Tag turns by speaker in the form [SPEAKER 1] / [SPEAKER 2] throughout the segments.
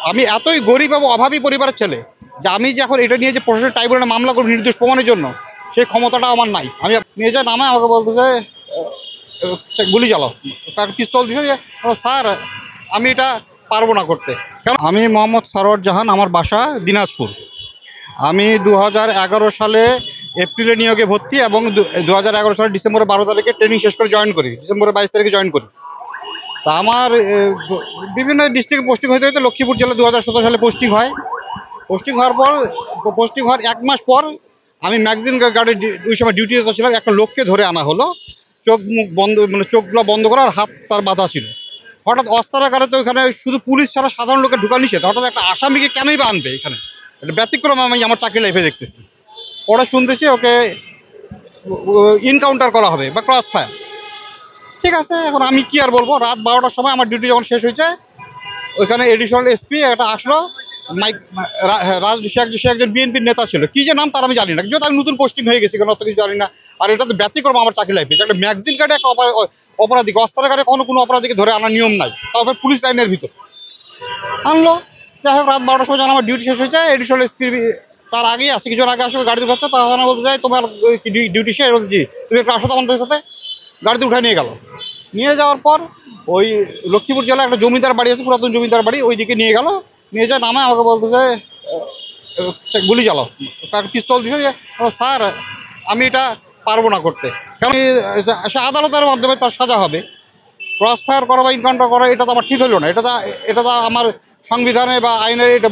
[SPEAKER 1] আমি এতই গরিব এবং অভাবী পরিবারের ছেলে যে আমি যে এখন এটা নিয়ে যে প্রশাসন ট্রাইব্যুনালে মামলা করবো নির্দোষ প্রমাণের জন্য সেই ক্ষমতাটা আমার নাই। আমি নিয়ে যায় নামে আমাকে বলতেছে গুলি চালাও, তার পিস্তল দিছে যে স্যার আমি এটা পারবো না করতে। কারণ আমি মোহাম্মদ সারোয়ার জাহান, আমার বাসা দিনাজপুর। আমি 2011 সালে এপ্রিলে নিয়োগে ভর্তি এবং 2011 সালে ডিসেম্বরের 12 তারিখে ট্রেনিং শেষ করে জয়েন করি, ডিসেম্বরের 22 তারিখে জয়েন করি। তা আমার বিভিন্ন ডিস্ট্রিক্টে পোস্টিং হতে হতে লক্ষ্মীপুর জেলা 2017 সালে পোস্টিং হয়। পোস্টিং হওয়ার পর পোস্টিং হওয়ার 1 মাস পর আমি ম্যাগাজিন গার্ডে ওই সময় ডিউটিতে ছিলাম। একটা লোককে ধরে আনা হলো, চোখ মুখ বন্ধ, মানে চোখগুলো বন্ধ করা আর হাত তার বাঁধা ছিল। হঠাৎ অস্ত্রাগারে তো এখানে শুধু পুলিশ ছাড়া সাধারণ লোকের ঢুকা নিষেধ, হঠাৎ একটা আসামিকে কেনই বা আনবে এখানে? এটা ব্যতিক্রম আমি আমার চাকরি লাইফে দেখতেছি। পরে শুনতেছি ওকে ইনকাউন্টার করা হবে বা ক্রস ফায়ার। ঠিক আছে, এখন আমি কি আর বলবো। রাত 12টার সময় আমার ডিউটি যখন শেষ হয়েছে, ওইখানে এডিশনাল এসপি একটা আসলো, মাইক রাজু সে একজন বিএনপির নেতা ছিল, কি যে নাম তার আমি জানি না, যেহেতু আমি নতুন পোস্টিং হয়ে গেছি, কোনো অত কিছু জানি না। আর এটা তো ব্যতিক্রম আমার চাকরি লাইফে, একটা ম্যাগজিন কার্ডে একটা অপরাধীকে, অস্ত্রাগারে কোনো অপরাধীকে ধরে আনার নিয়ম নাই, তবে পুলিশ লাইনের ভিতর আনলো। যাই হোক, রাত 12টার সময় যখন আমার ডিউটি শেষ হয়েছে, এডিশনাল এসপি তার আগেই আসে, কিছুক্ষণ আগে আসবে, গাড়িতে উঠাচ্ছে, তখন বলতে যায় তোমার ডিউটি শেষ, বলতে জি তুমি একটু আসো তো আমাদের সাথে। গাড়িতে উঠে নিয়ে গেল। নিয়ে যাওয়ার পর ওই লক্ষ্মীপুর জেলায় একটা জমিদার বাড়ি আছে, পুরাতন জমিদার বাড়ি, ওই দিকে নিয়ে গেল। নিয়ে যায় নামে আমাকে বলতেছে গুলি চালাও, তার পিস্তল দিছে যে স্যার আমি এটা পারবো না করতে। কারণ সে আদালতের মাধ্যমে তার সাজা হবে। ক্রস ফায়ার করা বা ইনকাউন্টার করা এটা তো আমার ঠিক হলো না, এটা তো আমার সংবিধানে বা আইনের, এটা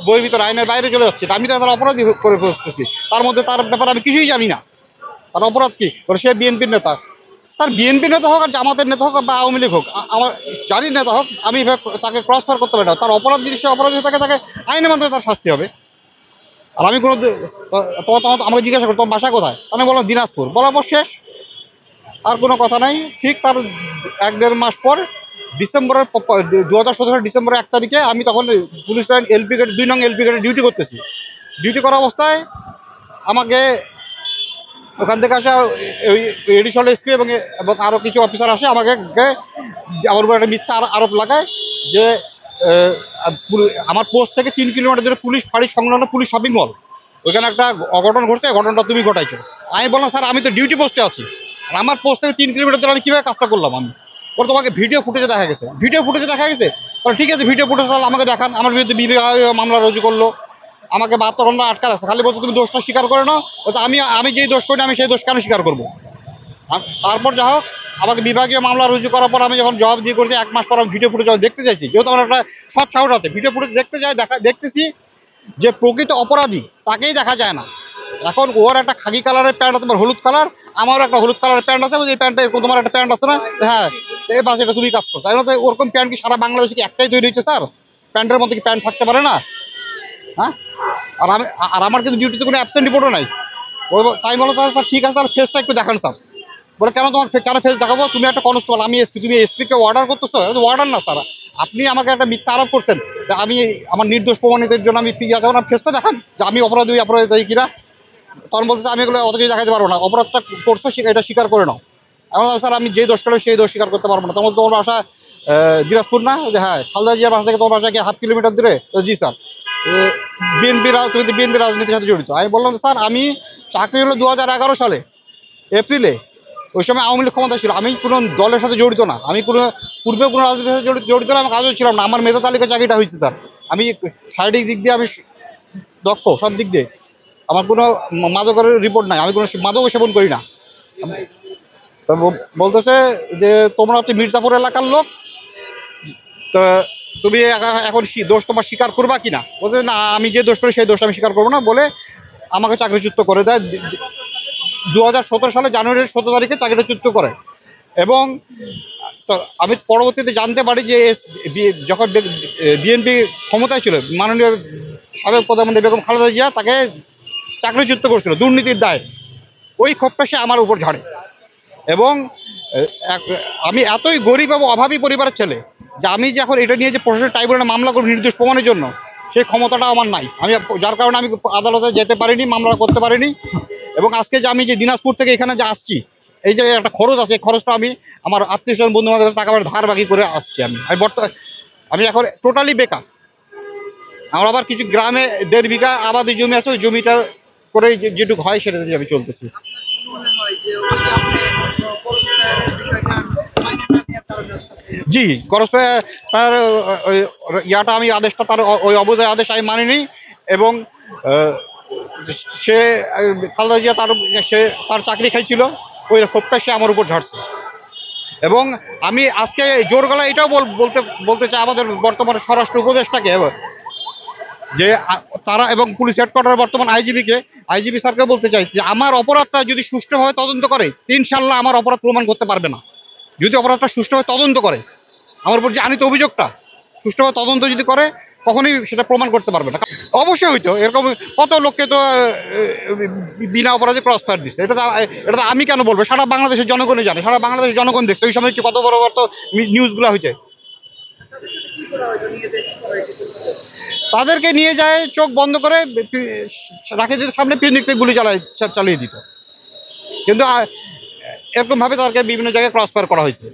[SPEAKER 1] বইয়ের ভিতরে আইনের বাইরে চলে যাচ্ছে। আমি তো তার অপরাধী করে বসতেছি, তার মধ্যে তার ব্যাপারে আমি কিছুই জানি না। তার অপরাধ কি? সে বিএনপির নেতা। স্যার বিএনপি নেতা হোক আর জামাতের নেতা হোক বা আওয়ামী লীগ হোক, আমার জানি নেতা হোক, আমি তাকে ক্রস ফায়ার করতে পারি না। তার অপরাধ যদি সে অপরাধী হয়ে থাকে, তাকে আইনের মাধ্যমে তার শাস্তি হবে। আর আমি কোনো আমাকে জিজ্ঞাসা করতো তোমার বাসা কোথায়, আমি বললাম দিনাজপুর, বলার পর শেষ, আর কোনো কথা নাই। ঠিক তার 1-1.5 মাস পর ডিসেম্বরের 2017 ডিসেম্বরের 1 তারিখে আমি তখন পুলিশ লাইন এলপি গেট 2 নং এলপি গেটে ডিউটি করতেছি। ডিউটি করা অবস্থায় আমাকে ওখান থেকে আসা ওই এডিশনাল এসপি এবং আরও কিছু অফিসার আসে, আমাকে আমার উপর একটা মিথ্যা আরোপ লাগায় যে আমার পোস্ট থেকে 3 কিলোমিটার দূরে পুলিশ ফাঁড়ি সংলগ্ন পুলিশ শপিং মল, ওইখানে একটা অঘটন ঘটছে, ঘটনাটা তুমি ঘটাইছো। আমি বললাম স্যার আমি তো ডিউটি পোস্টে আছি, আর আমার পোস্ট থেকে 3 কিলোমিটার দূরে আমি কীভাবে কাজটা করলাম? আমি বলে তোমাকে ভিডিও ফুটেজে দেখা গেছে। ভিডিও ফুটেজে দেখা গেছে? তাহলে ঠিক আছে, ভিডিও ফুটেজ আমাকে দেখান। আমার বিরুদ্ধে বিভাগীয় মামলা রুজু করলো, আমাকে 72 ঘন্টা আটকা রাখছে, খালি বলছে তুমি দোষটা স্বীকার করে নাও। আমি যেই দোষ করি আমি সেই দোষ কেন স্বীকার করবো? তারপর যা হোক, আমাকে বিভাগীয় মামলা রুজু করার পর আমি যখন জবাব দিয়ে করছি, 1 মাস পর আমি ভিডিও ফুটেজ দেখতে চাইছি, যেহেতু আমার একটা সৎ সাহস আছে। ভিডিও ফুটেজ দেখতে যাই, দেখতেছি যে প্রকৃত অপরাধী তাকেই দেখা যায় না। এখন ওর একটা খাকি কালারের প্যান্ট আছে, তোমার হলুদ কালার, আমারও একটা হলুদ কালারের প্যান্ট আছে, এই প্যান্টটা এরকম তোমার একটা প্যান্ট আছে না, হ্যাঁ এই বাস এটা তুমি কাজ করছো। তাই না? ওরকম প্যান্ট কি সারা বাংলাদেশে কি একটাই তৈরি হচ্ছে স্যার? প্যান্টের মধ্যে কি প্যান্ট থাকতে পারে না? হ্যাঁ, আর আমার কিন্তু ডিউটিতে কোনো অ্যাবসেন্ট রিপোর্টও নাই। তাই বলো স্যার ঠিক আছে, স্যার ফেসটা একটু দেখান স্যার। বলে কেন তোমাকে কেন ফেস দেখাবো? তুমি একটা কনস্টেবল, আমি এসপি, তুমি এসপিকে অর্ডার করতেছো? অর্ডার না স্যার, আপনি আমাকে একটা মিথ্যা আরোপ করছেন যে আমি আমার নির্দোষ প্রমাণিতের জন্য আমি ফেসটা দেখান যে আমি অপরাধী কিনা। তখন বলছে আমি এগুলো অত কিছু দেখাতে পারবো না, অপরাধটা করছো এটা স্বীকার করে নাও। এখন স্যার আমি যেই দোষ করলে সেই দোষ স্বীকার করতে পারবো না। তোমার বাসা দিনাজপুর না? যে হ্যাঁ। খালেদা জিয়ার বাসা থেকে তোমার বাসা কি 1/2 কিলোমিটার দূরে? জি স্যার। তুমি তো বিএনপি রাজনীতির সাথে জড়িত। আমি বললাম স্যার আমি চাকরি হলো 2011 সালে এপ্রিলে, ওই সময় আওয়ামী লীগ ক্ষমতা ছিল, আমি কোনো দলের সাথে জড়িত না, আমি পূর্বে কোনো রাজনীতির সাথে জড়িত না, আমি কাজও ছিলাম না। আমার মেধা তালিকা চাকরিটা হয়েছে স্যার। আমি শারীরিক দিক দিয়ে আমি দক্ষ, সব দিক দিয়ে। আমার কোনো মাদকের রিপোর্ট নাই, আমি কোনো মাদকও সেবন করি না। বলতেছে যে তোমরা হচ্ছে মির্জাপুর এলাকার লোক, তো তুমি এখন দোষ তোমার স্বীকার করবা কিনা? বলছে না, আমি যে দোষ করি সেই দোষ আমি স্বীকার করবো না, বলে আমাকে চাকরিচ্যুত করে দেয়। 2017 সালে জানুয়ারির 17 তারিখে চাকরিচ্যুত করে। এবং আমি পরবর্তীতে জানতে পারি যে যখন বিএনপি ক্ষমতায় ছিল, মাননীয় সাবেক প্রধানমন্ত্রী বেগম খালেদা জিয়া তাকে চাকরিচ্যুত করছিল দুর্নীতির দায়ে। ওই ক্ষোভটা সে আমার উপর ঝাড়ে। এবং আমি এতই গরিব এবং অভাবী পরিবারের ছেলে যে আমি যে এখন এটা নিয়ে যে প্রশাসন ট্রাইব্যুনালে মামলা করবো নির্দোষ প্রমাণের জন্য, সেই ক্ষমতাটা আমার নাই। যার কারণে আমি আদালতে যেতে পারিনি, মামলা করতে পারিনি। এবং আজকে যে আমি যে দিনাজপুর থেকে এখানে যে আসছি, এই যে একটা খরচ আছে, খরচটা আমি আমার আত্মীয় স্বজন বন্ধু বান্ধবের টাকা ধার বাকি করে আসছি। আমি আমি এখন টোটালি বেকার। আমার আবার কিছু গ্রামে 1.5 বিঘা আবাদি জমি আছে, ওই জমিটা করে যেটুকু হয় সেটা দিয়ে আমি চলতেছি। জি, খরচ তার ইয়াটা আমি আদেশটা তার ওই অবৈধ আদেশ আমি মানিনি, এবং আহ, সে খালেদা জিয়া সে তার চাকরি খাইছিল, ওই ক্ষোভটা সে আমার উপর ঝাড়ছে। এবং আমি আজকে জোর গলায় এটাও বলতে বলতে চাই আমাদের বর্তমান স্বরাষ্ট্র উপদেষ্টাকে, যে তারা এবং পুলিশ হেডকোয়ার্টার বর্তমান আইজিপি স্যারকে বলতে চাই যে আমার অপরাধটা যদি সুষ্ঠুভাবে তদন্ত করে, ইনশাল্লাহ আমার অপরাধ প্রমাণ করতে পারবে না। যদি অপরাধটা সুষ্ঠুভাবে তদন্ত করে, আমার উপর যে আনিত অভিযোগটা সুষ্ঠুভাবে তদন্ত যদি করে, কখনোই সেটা প্রমাণ করতে পারবে না। অবশ্যই হইতো, এরকম কত লোককে তো বিনা অপরাধে ক্রস ফায়ার দিচ্ছে। এটা তো আমি কেন বলবো, সারা বাংলাদেশের জনগণই জানে, সারা বাংলাদেশের জনগণ দেখছে ওই সময় কি কত বড় বড় নিউজগুলো হয়েছে। তাদেরকে নিয়ে যায় চোখ বন্ধ করে রাকেশের সামনে পিকনিক গুলি চালিয়ে দিত, কিন্তু এরকম ভাবে তাদেরকে বিভিন্ন জায়গায় ক্রস ফায়ার করা হয়েছে।